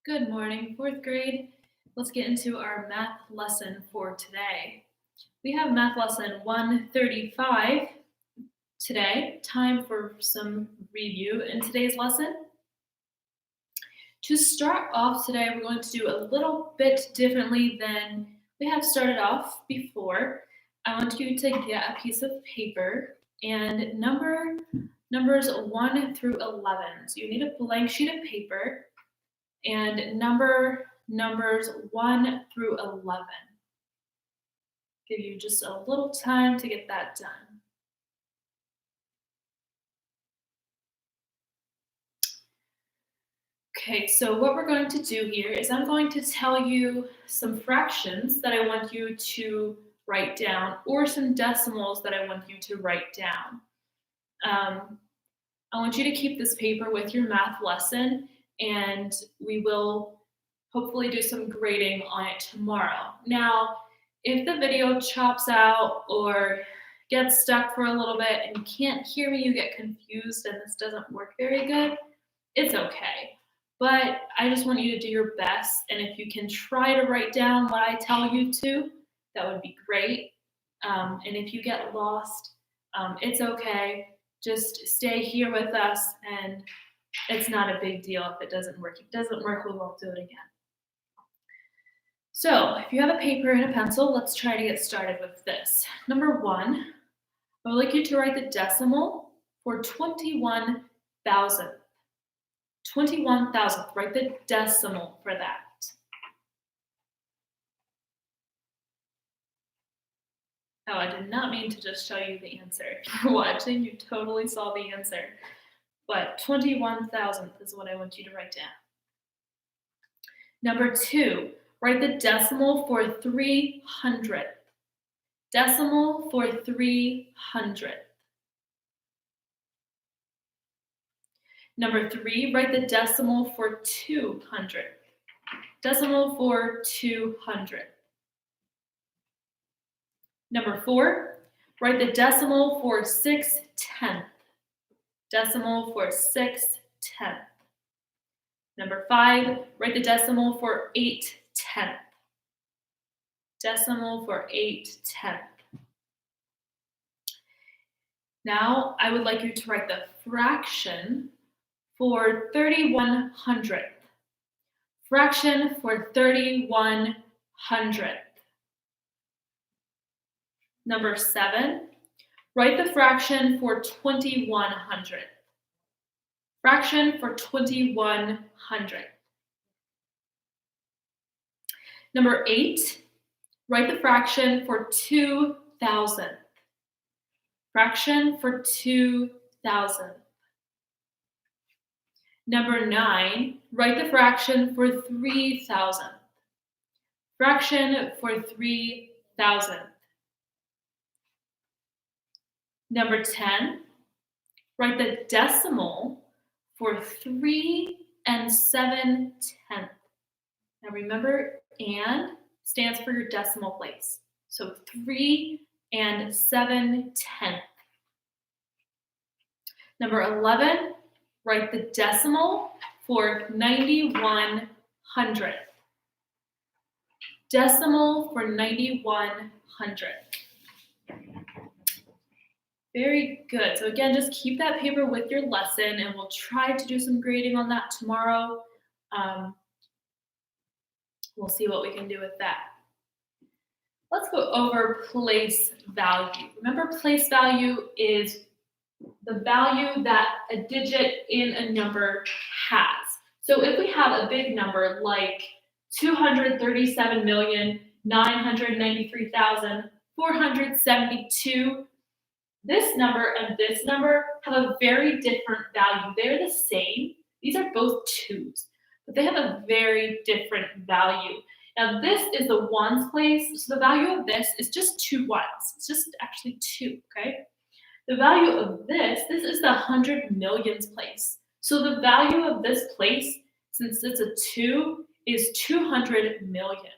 Good morning, fourth grade. Let's get into our math lesson for today. We have math lesson 135 today. Time for some review in today's lesson. To start off today, we're going to do a little bit differently than we have started off before. I want you to get a piece of paper and numbers 1 through 11. So you need a blank sheet of paper and numbers 1 through 11. Give you just a little time to get that done. Okay, so what we're going to do here is I'm going to tell you some fractions that I want you to write down, or some decimals that I want you to write down. I want you to keep this paper with your math lesson, and we will hopefully do some grading on it tomorrow. Now, if the video chops out or gets stuck for a little bit and you can't hear me, you get confused and this doesn't work very good, it's okay. But I just want you to do your best, and if you can try to write down what I tell you to, that would be great. And if you get lost, it's okay. Just stay here with us, and it's not a big deal if it doesn't work. If it doesn't work, we won't do it again. So if you have a paper and a pencil, let's try to get started with this. Number 1, I would like you to write the decimal for 21,000th. 21,000th, write the decimal for that. Oh, I did not mean to just show you the answer. If you're watching, you totally saw the answer. But 21,000th is what I want you to write down. Number 2, write the decimal for 300th. Decimal for 300th. Number 3, write the decimal for 200. Decimal for 200. Number 4, write the decimal for 6/10. Decimal for 6/10. Number 5, write the decimal for 8/10. Decimal for 8/10. Now, I would like you to write the fraction for 3100th. Fraction for 3100th. Number 7, write the fraction for 2100th. Fraction for 2100th. Number 8, write the fraction for 2000th. Fraction for 2000th. Number 9, write the fraction for 3000th. Fraction for 3000th. Number 10, write the decimal for 3 7/10. Now remember, and stands for your decimal place. So 3 7/10. Number 11, write the decimal for 9100th. Decimal for 9100th. Very good. So again, just keep that paper with your lesson, and we'll try to do some grading on that tomorrow. We'll see what we can do with that. Let's go over place value. Remember, place value is the value that a digit in a number has. So if we have a big number like 237,993,472, this number and this number have a very different value. They're the same. These are both 2s, but they have a very different value. Now this is the ones place, so the value of this is just 2 ones. It's just actually 2, okay? The value of this is the 100 millions place. So the value of this place, since it's a 2, is 200 million.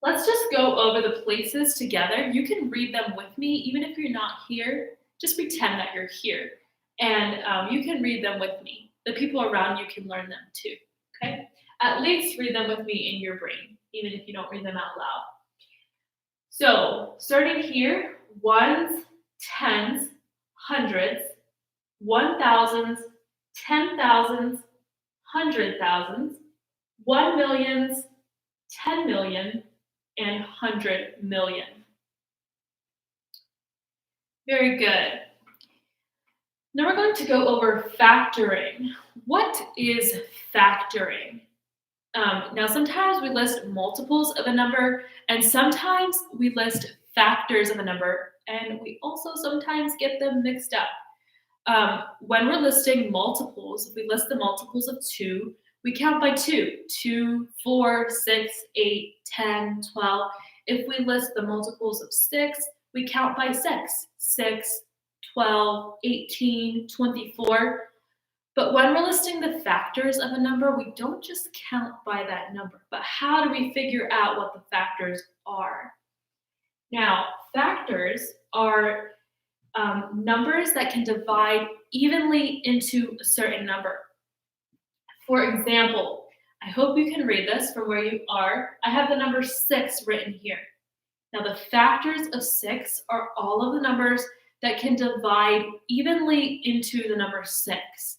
Let's just go over the places together. You can read them with me, even if you're not here. Just pretend that you're here, and you can read them with me. The people around you can learn them too, Okay? At least read them with me in your brain, even if you don't read them out loud. So, starting here, ones, tens, hundreds, 1,000s, 10,000s, 100,000s, 1 millions, 10 million, and 100 million. Very good. Now we're going to go over factoring. What is factoring? Now sometimes we list multiples of a number, and sometimes we list factors of a number, and we also sometimes get them mixed up. When we're listing multiples, if we list the multiples of 2, we count by 2. 2, 4, 6, 8, 10, 12. If we list the multiples of 6, we count by 6. 6, 12, 18, 24. But when we're listing the factors of a number, we don't just count by that number, but how do we figure out what the factors are? Now, factors are numbers that can divide evenly into a certain number. For example, I hope you can read this from where you are. I have the number 6 written here. Now, the factors of 6 are all of the numbers that can divide evenly into the number 6.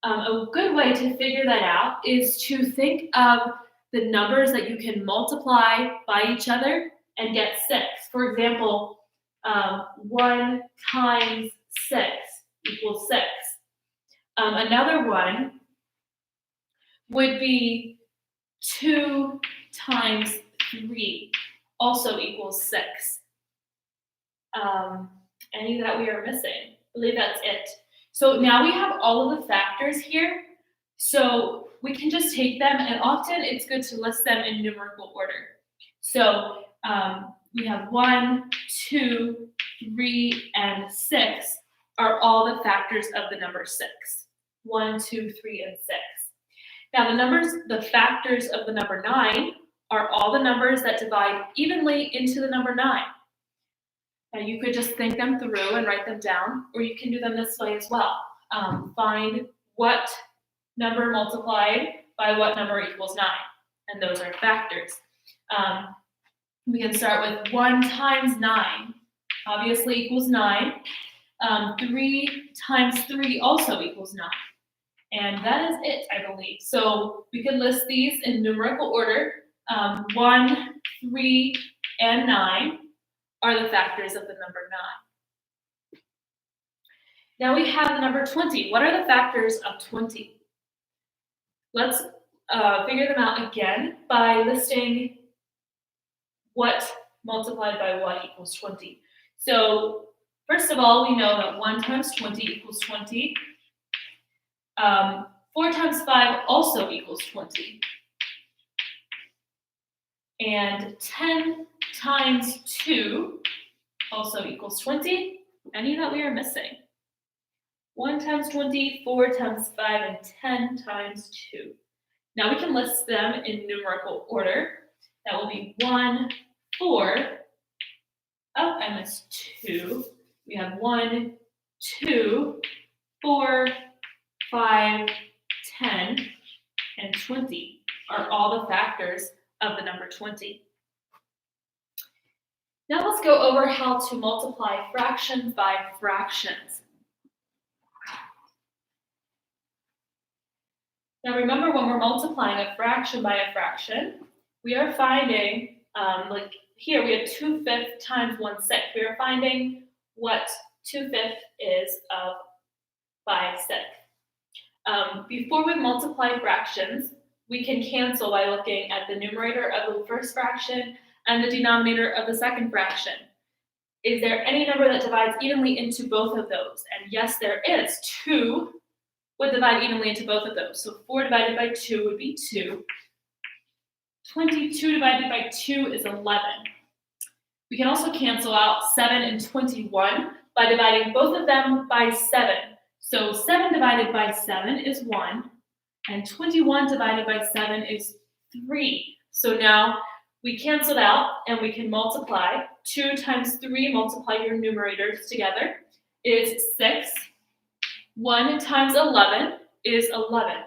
A good way to figure that out is to think of the numbers that you can multiply by each other and get 6. For example, 1 times 6 equals 6. Another one would be 2 times 3 also equals 6. Any that we are missing? I believe that's it. So now we have all of the factors here. So we can just take them, and often it's good to list them in numerical order. So we have 1, 2, 3, and 6 are all the factors of the number 6. 1, 2, 3, and 6. Now the factors of the number 9 are all the numbers that divide evenly into the number 9. Now you could just think them through and write them down, or you can do them this way as well. Find what number multiplied by what number equals 9, and those are factors. We can start with 1 times 9, obviously equals 9. 3 times 3 also equals 9. And that is it, I believe. So we can list these in numerical order. 1, 3, and 9 are the factors of the number 9. Now we have the number 20. What are the factors of 20? Let's figure them out again by listing what multiplied by what equals 20. So first of all, we know that 1 times 20 equals 20. 4 times 5 also equals 20. And 10 times 2 also equals 20. Any that we are missing? 1 times 20, 4 times 5, and 10 times 2. Now we can list them in numerical order. That will be 1, 4. Oh, I missed 2. We have 1, 2, 4, 5, 10, and 20 are all the factors of the number 20. Now let's go over how to multiply fractions by fractions. Now remember, when we're multiplying a fraction by a fraction, we are finding, like here we have 2/5 times 1/6. We are finding what 2/5 is of 5/6. Before we multiply fractions, we can cancel by looking at the numerator of the first fraction and the denominator of the second fraction. Is there any number that divides evenly into both of those? And yes, there is. 2 would divide evenly into both of those. So 4 divided by 2 would be 2. 22 divided by 2 is 11. We can also cancel out 7 and 21 by dividing both of them by 7. So 7 divided by 7 is 1, and 21 divided by 7 is 3. So now we cancel out and we can multiply. 2 times 3, multiply your numerators together, is 6. 1 times 11 is 11.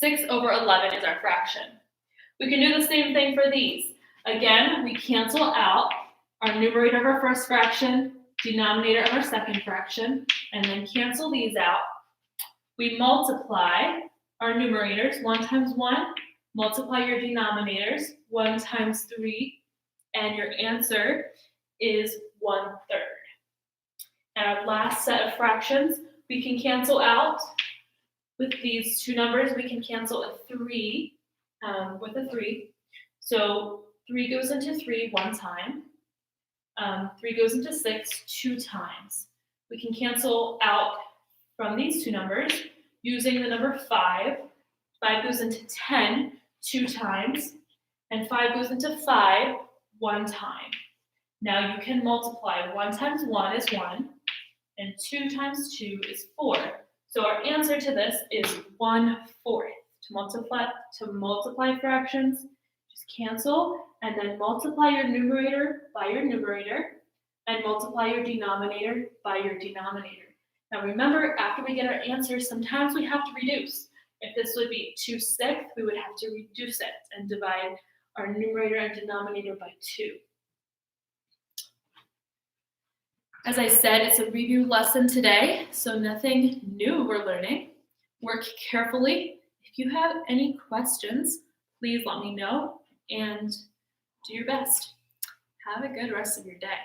6 over 11 is our fraction. We can do the same thing for these. Again, we cancel out our numerator of our first fraction, denominator of our second fraction, and then cancel these out. We multiply our numerators, 1 times 1, multiply your denominators, 1 times 3, and your answer is 1/3. And our last set of fractions, we can cancel out with these two numbers. We can cancel a 3 with a 3. So 3 goes into 3 one time. 3 goes into 6 2 times. We can cancel out from these two numbers using the number 5. 5 goes into 10 2 times, and 5 goes into 5 one time. Now you can multiply. 1 times 1 is 1, and 2 times 2 is 4. So our answer to this is 1/4. To multiply fractions, just cancel and then multiply your numerator by your numerator and multiply your denominator by your denominator. Now remember, after we get our answers, sometimes we have to reduce. If this would be 2/6, we would have to reduce it and divide our numerator and denominator by 2. As I said, it's a review lesson today, so nothing new we're learning. Work carefully. If you have any questions, please let me know and do your best. Have a good rest of your day.